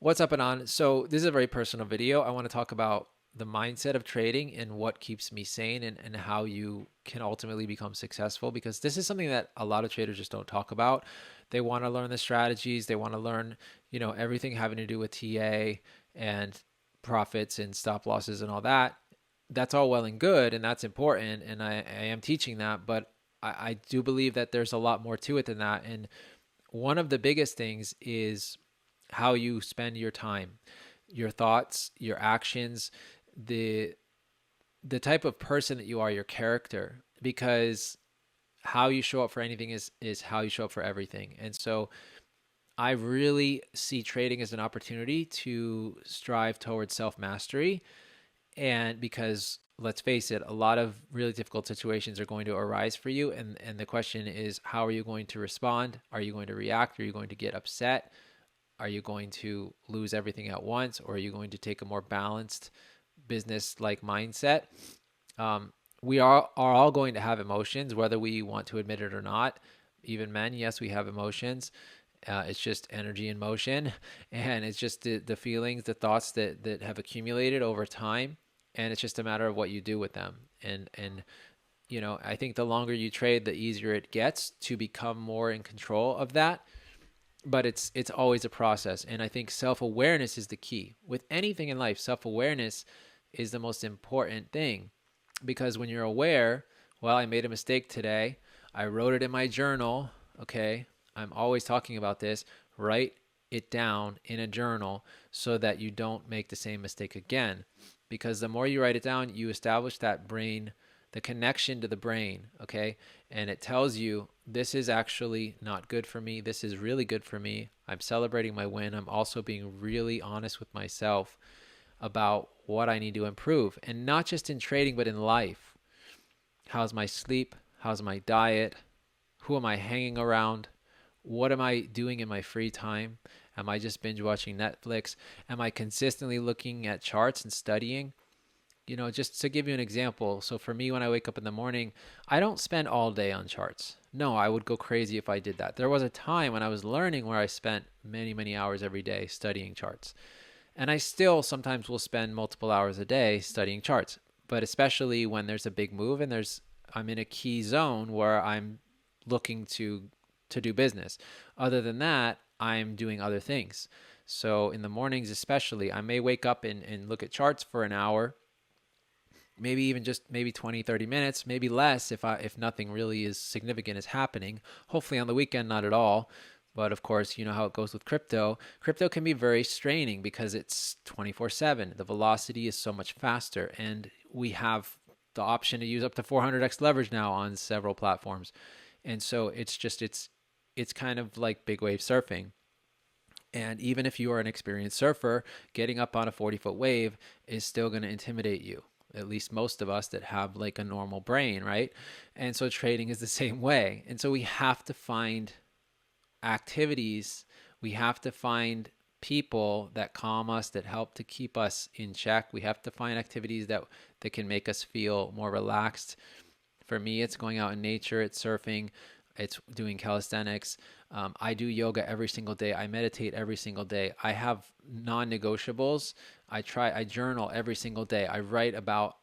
What's up, Anon? So this is a very personal video. I want to talk about the mindset of trading and what keeps me sane and how you can ultimately become successful, because this is something that a lot of traders just don't talk about. They want to learn the strategies. They want to learn, everything having to do with TA and profits and stop losses and all that. That's all well and good, and that's important. And I am teaching that, but I do believe that there's a lot more to it than that. And one of the biggest things is how you spend your time, your thoughts, your actions, the the type of person that you are, your character, because how you show up for anything is how you show up for everything. And so I really see trading as an opportunity to strive towards self-mastery. And because let's face it, a lot of really difficult situations are going to arise for you, and the question is, how are you going to respond? Are you going to react? Are you going to get upset? Are you going to lose everything at once, or are you going to take a more balanced business like mindset? We are all going to have emotions, whether we want to admit it or not. Even men, yes, we have emotions. It's just energy in motion, and it's just the feelings, the thoughts that have accumulated over time, and it's just a matter of what you do with them. And I think the longer you trade, the easier it gets to become more in control of that, but it's always a process. And I think self-awareness is the key with anything in life. Self-awareness is the most important thing, because when you're aware, well, I made a mistake today, I wrote it in my journal. Okay, I'm always talking about this. Write it down in a journal so that you don't make the same mistake again, because the more you write it down, you establish that brain, the connection to the brain. Okay, and it tells you, this is actually not good for me, this is really good for me. I'm celebrating my win. I'm also being really honest with myself about what I need to improve, and not just in trading but in life. How's my sleep? How's my diet? Who am I hanging around? What am I doing in my free time? Am I just binge watching Netflix? Am I consistently looking at charts and studying? Just to give you an example, so for me, when I wake up in the morning, I don't spend all day on charts. No, I would go crazy if I did that. There was a time when I was learning where I spent many, many hours every day studying charts. And I still sometimes will spend multiple hours a day studying charts, but especially when there's a big move and I'm in a key zone where I'm looking to do business. Other than that, I'm doing other things. So in the mornings especially, I may wake up and look at charts for an hour, maybe even just maybe 20, 30 minutes, maybe less if nothing really is significant is happening. Hopefully on the weekend, not at all. But of course, you know how it goes with crypto. Crypto can be very straining because it's 24/7. The velocity is so much faster, and we have the option to use up to 400x leverage now on several platforms. And so it's kind of like big wave surfing. And even if you are an experienced surfer, getting up on a 40-foot wave is still going to intimidate you. At least most of us that have like a normal brain, right? And so trading is the same way. And so we have to find activities, we have to find people that calm us, that help to keep us in check. We have to find activities that can make us feel more relaxed. For me, it's going out in nature, it's surfing, it's doing calisthenics. I do yoga every single day. I meditate every single day. I have non-negotiables. I journal every single day. I write about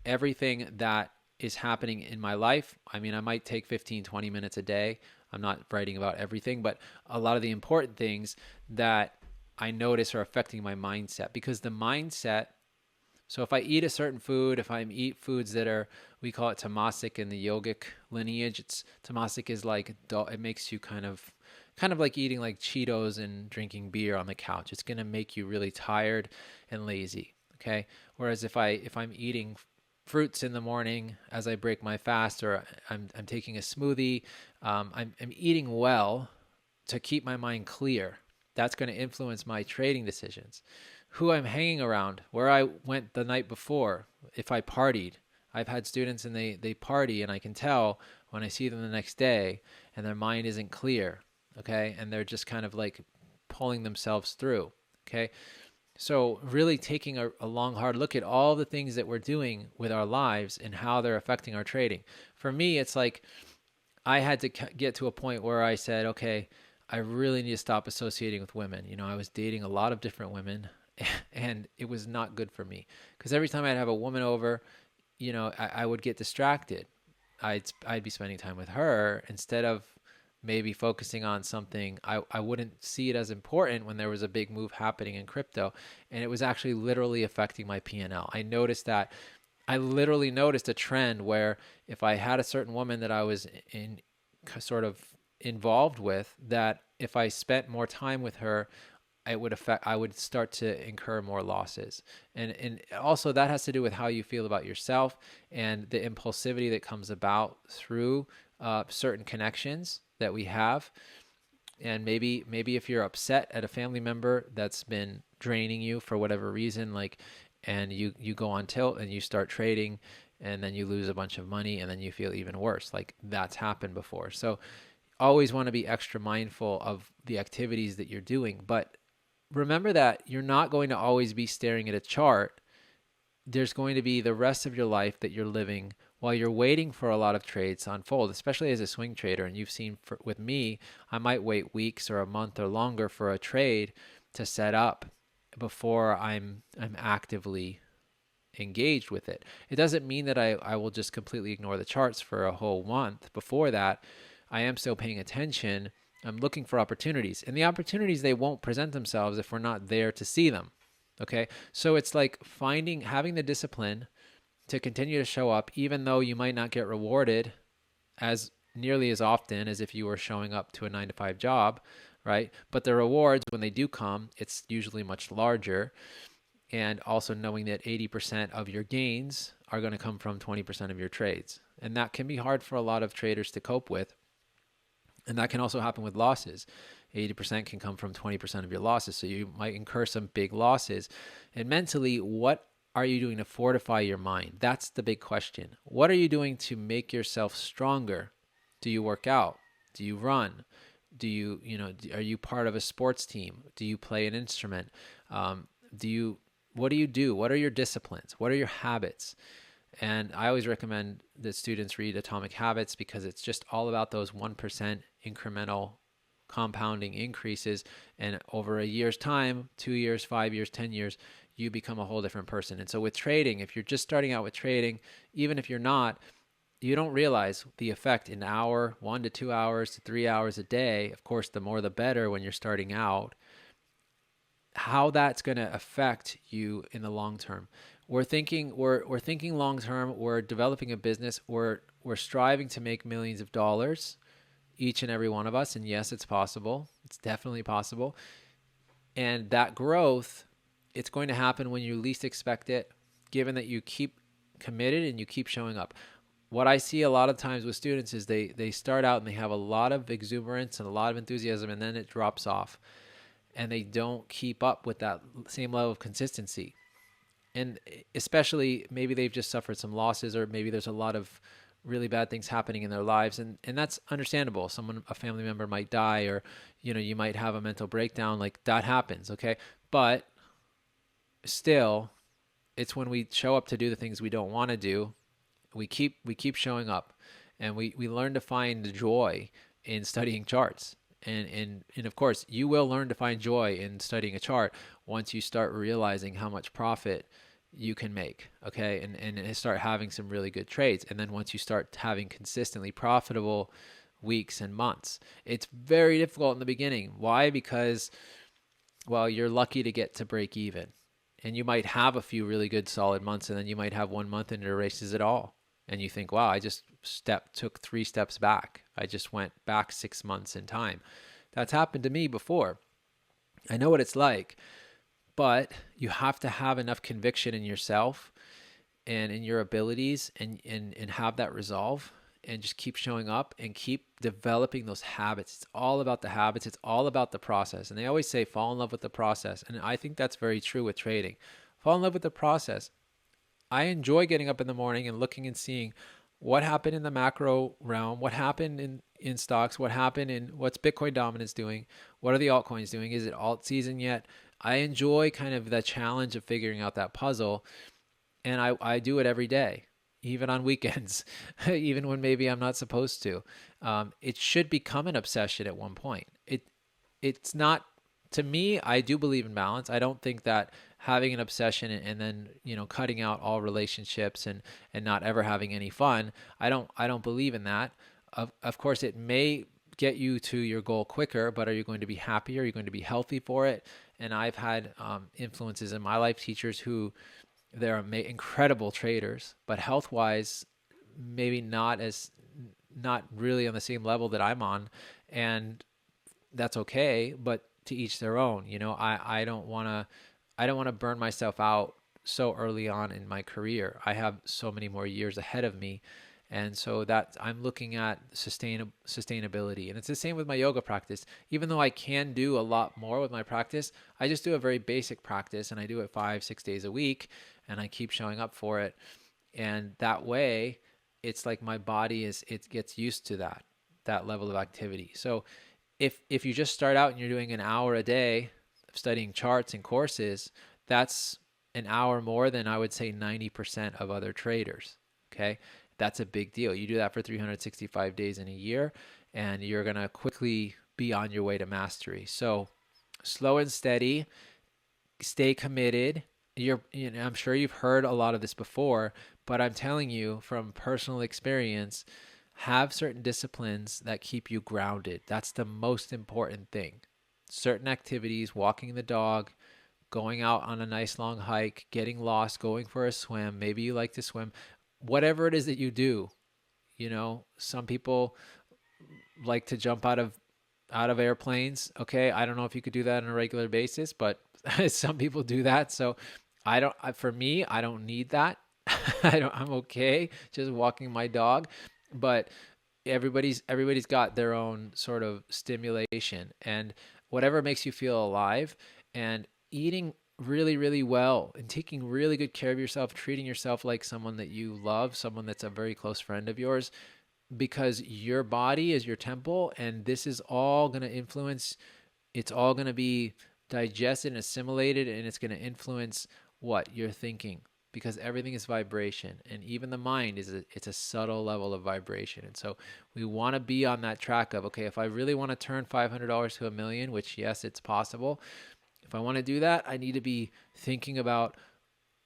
everything that is happening in my life. I mean, I might take 15, 20 minutes a day. I'm not writing about everything, but a lot of the important things that I notice are affecting my mindset, because the mindset, so if I eat a certain food, if I eat foods that are, we call it tamasic in the yogic lineage. It's tamasic is like, it makes you kind of like eating like Cheetos and drinking beer on the couch. It's going to make you really tired and lazy. Okay. Whereas if I'm eating fruits in the morning as I break my fast, or I'm taking a smoothie, I'm eating well to keep my mind clear. That's going to influence my trading decisions. Who I'm hanging around, where I went the night before, if I partied. I've had students and they party, and I can tell when I see them the next day and their mind isn't clear. Okay. And they're just kind of like pulling themselves through. Okay. So really taking a long, hard look at all the things that we're doing with our lives and how they're affecting our trading. For me, it's like I had to get to a point where I said, okay, I really need to stop associating with women. I was dating a lot of different women and it was not good for me because every time I'd have a woman over, I would get distracted. I'd be spending time with her instead of maybe focusing on something. I wouldn't see it as important when there was a big move happening in crypto, and it was actually literally affecting my P&L. I literally noticed a trend where if I had a certain woman that I was in sort of involved with, that if I spent more time with her, I would start to incur more losses. And also that has to do with how you feel about yourself and the impulsivity that comes about through certain connections that we have. And maybe if you're upset at a family member that's been draining you for whatever reason, like, and you go on tilt and you start trading and then you lose a bunch of money and then you feel even worse. Like, that's happened before. So always want to be extra mindful of the activities that you're doing, but remember that you're not going to always be staring at a chart. There's going to be the rest of your life that you're living while you're waiting for a lot of trades to unfold, especially as a swing trader. And you've seen with me, I might wait weeks or a month or longer for a trade to set up before I'm actively engaged with it. It doesn't mean that I will just completely ignore the charts for a whole month. Before that, I am still paying attention. I'm looking for opportunities, and the opportunities, they won't present themselves if we're not there to see them. Okay. So it's like having the discipline to continue to show up, even though you might not get rewarded as nearly as often as if you were showing up to a 9 to 5 job, right? But the rewards, when they do come, it's usually much larger. And also knowing that 80% of your gains are going to come from 20% of your trades. And that can be hard for a lot of traders to cope with. And that can also happen with losses. 80% can come from 20% of your losses. So you might incur some big losses. And mentally, what are you doing to fortify your mind? That's the big question. What are you doing to make yourself stronger? Do you work out? Do you run? Are you part of a sports team? Do you play an instrument? What do you do? What are your disciplines? What are your habits? And I always recommend that students read Atomic Habits because it's just all about those 1% incremental compounding increases. And over a year's time, 2 years, 5 years, 10 years, you become a whole different person. And so with trading, if you're just starting out with trading, even if you're not, you don't realize the effect in an hour, 1 to 2 hours to 3 hours a day. Of course, the more the better when you're starting out, how that's going to affect you in the long term. We're thinking long term. We're developing a business. We're striving to make millions of dollars, each and every one of us. And yes, it's possible. It's definitely possible. And that growth, it's going to happen when you least expect it, given that you keep committed and you keep showing up. What I see a lot of times with students is they start out and they have a lot of exuberance and a lot of enthusiasm, and then it drops off and they don't keep up with that same level of consistency. And especially maybe they've just suffered some losses, or maybe there's a lot of really bad things happening in their lives. And that's understandable. A family member might die, or, you might have a mental breakdown. Like, that happens. Okay. But still, it's when we show up to do the things we don't want to do, we keep showing up, and we learn to find joy in studying charts. And of course, you will learn to find joy in studying a chart once you start realizing how much profit you can make, okay? And start having some really good trades. And then once you start having consistently profitable weeks and months, it's very difficult in the beginning. Why? Because, well, you're lucky to get to break even. And you might have a few really good solid months, and then you might have 1 month and it erases it all. And you think, wow, I just took 3 steps back. I just went back 6 months in time. That's happened to me before. I know what it's like, but you have to have enough conviction in yourself and in your abilities, and have that resolve, and just keep showing up and keep developing those habits. It's all about the habits. It's all about the process. And they always say, fall in love with the process. And I think that's very true with trading. Fall in love with the process. I enjoy getting up in the morning and looking and seeing what happened in the macro realm, what happened in stocks, what's Bitcoin dominance doing, what are the altcoins doing, is it alt season yet? I enjoy kind of the challenge of figuring out that puzzle, and I do it every day, even on weekends, even when maybe I'm not supposed to. It should become an obsession at one point. it's not, to me, I do believe in balance. I don't think that having an obsession and then, cutting out all relationships and not ever having any fun, I don't believe in that. Of course it may get you to your goal quicker, but are you going to be happy? Are you going to be healthy for it? And I've had influences in my life, teachers who they're incredible traders, but health wise, maybe not really on the same level that I'm on. And that's okay, but to each their own. I don't want to burn myself out so early on in my career. I have so many more years ahead of me. And so that I'm looking at sustainability. And it's the same with my yoga practice. Even though I can do a lot more with my practice, I just do a very basic practice and I do it 5, 6 days a week and I keep showing up for it. And that way it's like my body it gets used to that level of activity. So if you just start out and you're doing an hour a day of studying charts and courses, that's an hour more than I would say 90% of other traders. Okay. That's a big deal. You do that for 365 days in a year, and you're going to quickly be on your way to mastery. So slow and steady, stay committed. I'm sure you've heard a lot of this before, but I'm telling you from personal experience, have certain disciplines that keep you grounded. That's the most important thing. Certain activities, walking the dog, going out on a nice long hike, getting lost, going for a swim. Maybe you like to swim. Whatever it is that you do, some people like to jump out of airplanes. Okay, I don't know if you could do that on a regular basis, but some people do that. So for me, I don't need that. I'm okay just walking my dog, but everybody's got their own sort of stimulation, and whatever makes you feel alive. And eating really, really well and taking really good care of yourself, treating yourself like someone that you love, someone that's a very close friend of yours, because your body is your temple, and this is all going to influence, it's all going to be digested and assimilated, and it's going to influence what you're thinking, because everything is vibration, and even the mind it's a subtle level of vibration. And so we want to be on that track of, okay, if I really want to turn $500 to $1 million, which yes, it's possible. If I want to do that, I need to be thinking about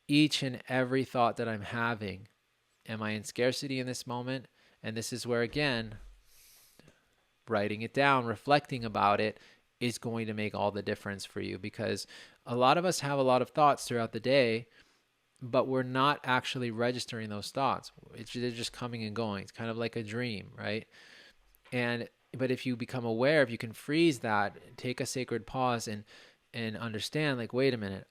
each and every thought that I'm having. Am I in scarcity in this moment? And this is where, again, writing it down, reflecting about it is going to make all the difference for you, because a lot of us have a lot of thoughts throughout the day, but we're not actually registering those thoughts. They're just coming and going. It's kind of like a dream, right? But if you become aware, if you can freeze that, take a sacred pause and understand, like, wait a minute,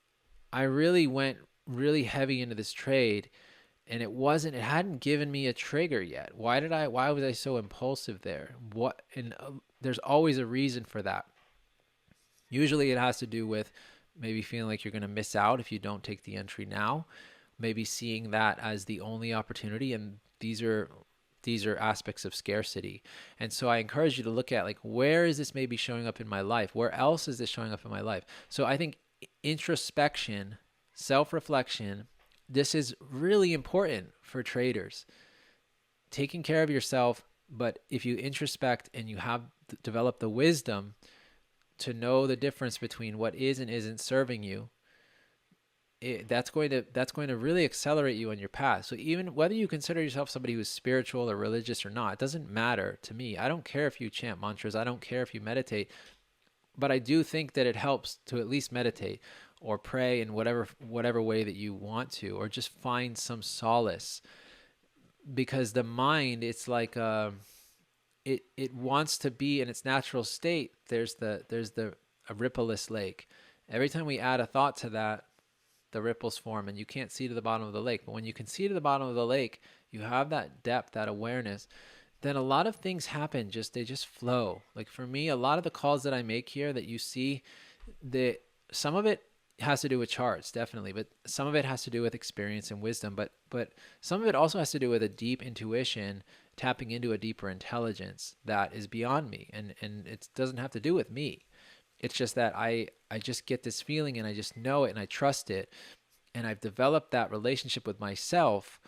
I really went really heavy into this trade, and it hadn't given me a trigger yet. Why was I so impulsive there? There's always a reason for that. Usually it has to do with maybe feeling like you're going to miss out if you don't take the entry now, maybe seeing that as the only opportunity. And these are aspects of scarcity. And so I encourage you to look at, like, where is this maybe showing up in my life? Where else is this showing up in my life? So I think introspection, self-reflection, this is really important for traders. Taking care of yourself, but if you introspect and you have developed the wisdom to know the difference between what is and isn't serving you, that's going to really accelerate you on your path. So even whether you consider yourself somebody who's spiritual or religious or not, it doesn't matter to me. I don't care if you chant mantras. I don't care if you meditate. But I do think that it helps to at least meditate or pray in whatever way that you want to, or just find some solace, because the mind, it's like it wants to be in its natural state. There's a rippleless lake. Every time we add a thought to that, the ripples form, and you can't see to the bottom of the lake. But when you can see to the bottom of the lake, you have that depth, that awareness, then a lot of things happen. They just flow. Like for me, a lot of the calls that I make here that you see, some of it has to do with charts, definitely, but some of it has to do with experience and wisdom, but some of it also has to do with a deep intuition, tapping into a deeper intelligence that is beyond me, and it doesn't have to do with me. It's just that I just get this feeling, and I just know it, and I trust it, and I've developed that relationship with myself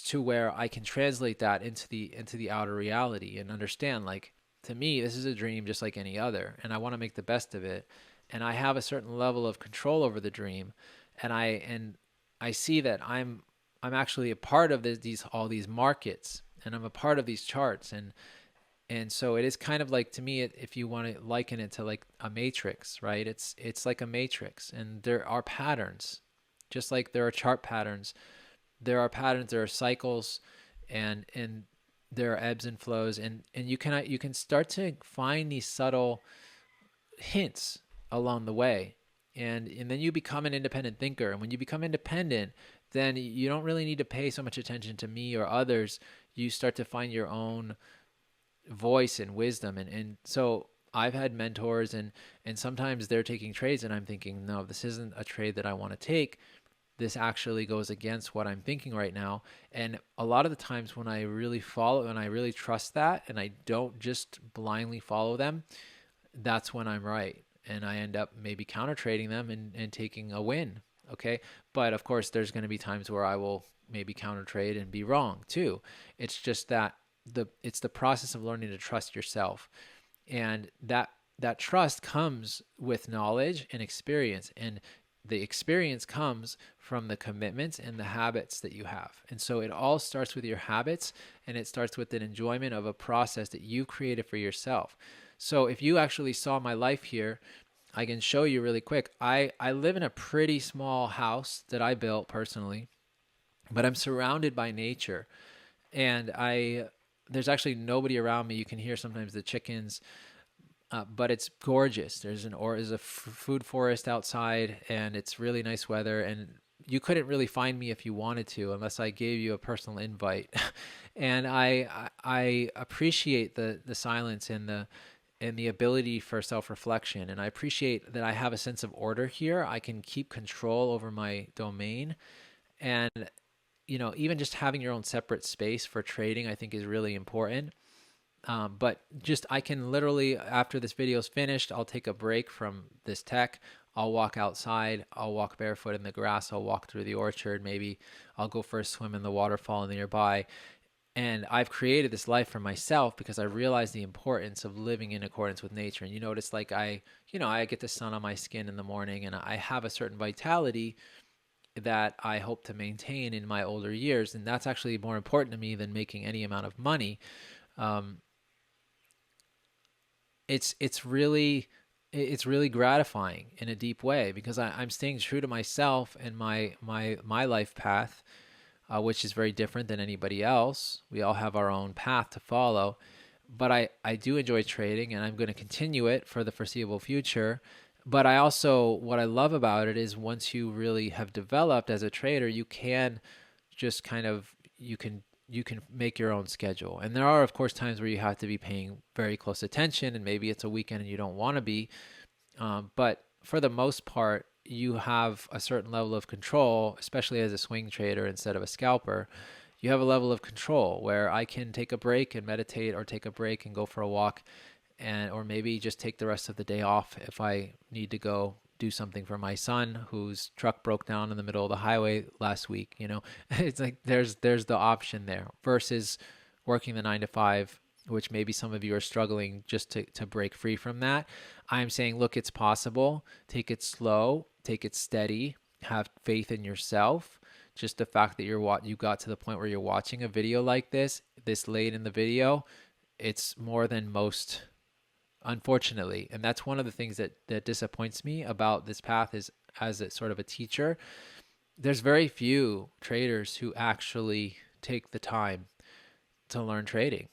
to where I can translate that into the outer reality and understand, like, to me, this is a dream just like any other, and I want to make the best of it. And I have a certain level of control over the dream, and I see that I'm actually a part of these all these markets, and I'm a part of these charts, and so it is kind of like, to me, if you want to liken it to like a matrix, right? It's like a matrix, and there are patterns, just like there are chart patterns. There are patterns, there are cycles, and there are ebbs and flows, and you can start to find these subtle hints along the way, and then you become an independent thinker. And when you become independent, then you don't really need to pay so much attention to me or others. You start to find your own voice and wisdom, and so I've had mentors, and sometimes they're taking trades and I'm thinking, no, this isn't a trade that I want to take. This actually goes against what I'm thinking right now. And a lot of the times when I really follow and I really trust that, and I don't just blindly follow them, that's when I'm right. And I end up maybe counter trading them and taking a win. Okay. But of course, there's going to be times where I will maybe counter trade and be wrong too. It's just that it's the process of learning to trust yourself. And that trust comes with knowledge and experience. And the experience comes from the commitments and the habits that you have. And so it all starts with your habits, and it starts with an enjoyment of a process that you created for yourself. So if you actually saw my life here, I can show you really quick. I live in a pretty small house that I built personally, but I'm surrounded by nature, and there's actually nobody around me. You can hear sometimes the chickens, but it's gorgeous. There's a food forest outside, and it's really nice weather. And you couldn't really find me if you wanted to, unless I gave you a personal invite. And I appreciate the silence and the ability for self-reflection. And I appreciate that I have a sense of order here. I can keep control over my domain, and even just having your own separate space for trading, I think, is really important. But just, I can literally, after this video is finished, I'll take a break from this tech. I'll walk outside. I'll walk barefoot in the grass. I'll walk through the orchard. Maybe I'll go for a swim in the waterfall nearby. And I've created this life for myself because I realize the importance of living in accordance with nature. And you notice, like, I get the sun on my skin in the morning, and I have a certain vitality that I hope to maintain in my older years. And that's actually more important to me than making any amount of money. Um, it's really gratifying in a deep way, because I'm staying true to myself and my life path, which is very different than anybody else. We all have our own path to follow, but I do enjoy trading, and I'm going to continue it for the foreseeable future. But what I love about it is, once you really have developed as a trader, you can just kind of, you can make your own schedule. And there are, of course, times where you have to be paying very close attention, and maybe it's a weekend and you don't want to be. But for the most part, you have a certain level of control, especially as a swing trader instead of a scalper. You have a level of control where I can take a break and meditate, or take a break and go for a walk, or maybe just take the rest of the day off if I need to go do something for my son whose truck broke down in the middle of the highway last week. It's like there's the option there, versus working the 9 to 5, which maybe some of you are struggling just to break free from that. I'm saying, look, it's possible. Take it slow, take it steady, have faith in yourself. Just the fact that you got to the point where you're watching a video like this late in the video, it's more than most, unfortunately. And that's one of the things that disappoints me about this path, is, as a sort of a teacher, there's very few traders who actually take the time to learn trading.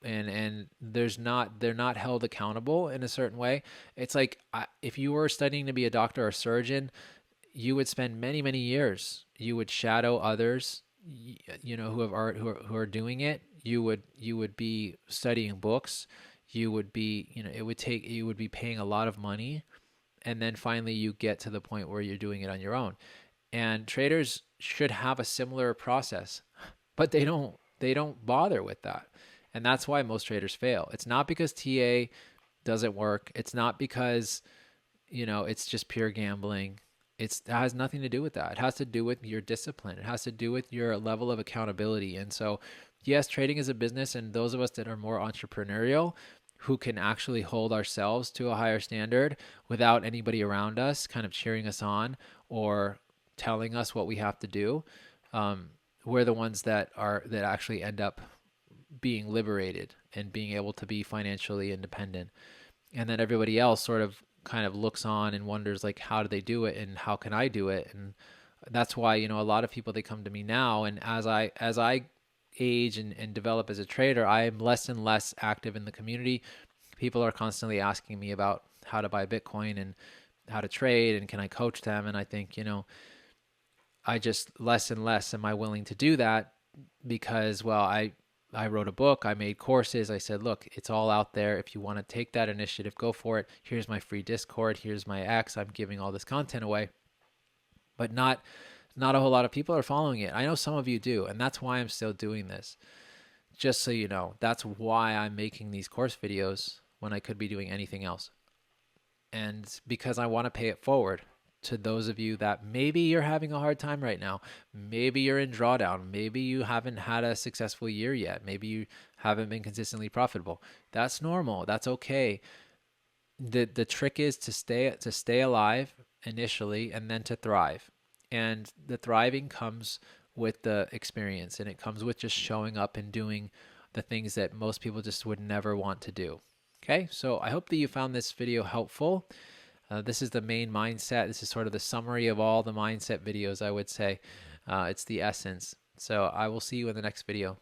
And they're not held accountable in a certain way. It's like, if you were studying to be a doctor or surgeon, you would spend many, many years. You would shadow others, who are doing it. You would be studying books. You would be, you would be paying a lot of money, and then finally you get to the point where you're doing it on your own. And traders should have a similar process, but they don't bother with that. And that's why most traders fail. It's not because TA doesn't work. It's not because, it's just pure gambling. It has nothing to do with that. It has to do with your discipline. It has to do with your level of accountability. And so, yes, trading is a business, and those of us that are more entrepreneurial, who can actually hold ourselves to a higher standard without anybody around us kind of cheering us on or telling us what we have to do, um, we're the ones that actually end up being liberated and being able to be financially independent. And then everybody else sort of kind of looks on and wonders like, how do they do it and how can I do it? And that's why, you know, a lot of people, they come to me now, and as I age and develop as a trader, I am less and less active in the community. People are constantly asking me about how to buy Bitcoin and how to trade and can I coach them, and I think, you know, I just less and less am I willing to do that because, well, I wrote a book, I made courses. I said, look, it's all out there. If you want to take that initiative, go for it. Here's my free Discord, here's my X. I'm giving all this content away. But not a whole lot of people are following it. I know some of you do, and that's why I'm still doing this. Just so you know, that's why I'm making these course videos when I could be doing anything else. And because I want to pay it forward to those of you that maybe you're having a hard time right now. Maybe you're in drawdown. Maybe you haven't had a successful year yet. Maybe you haven't been consistently profitable. That's normal. That's okay. The trick is to stay alive initially and then to thrive. And the thriving comes with the experience, and it comes with just showing up and doing the things that most people just would never want to do. Okay, so I hope that you found this video helpful. This is the main mindset. This is sort of the summary of all the mindset videos, I would say. It's the essence. So I will see you in the next video.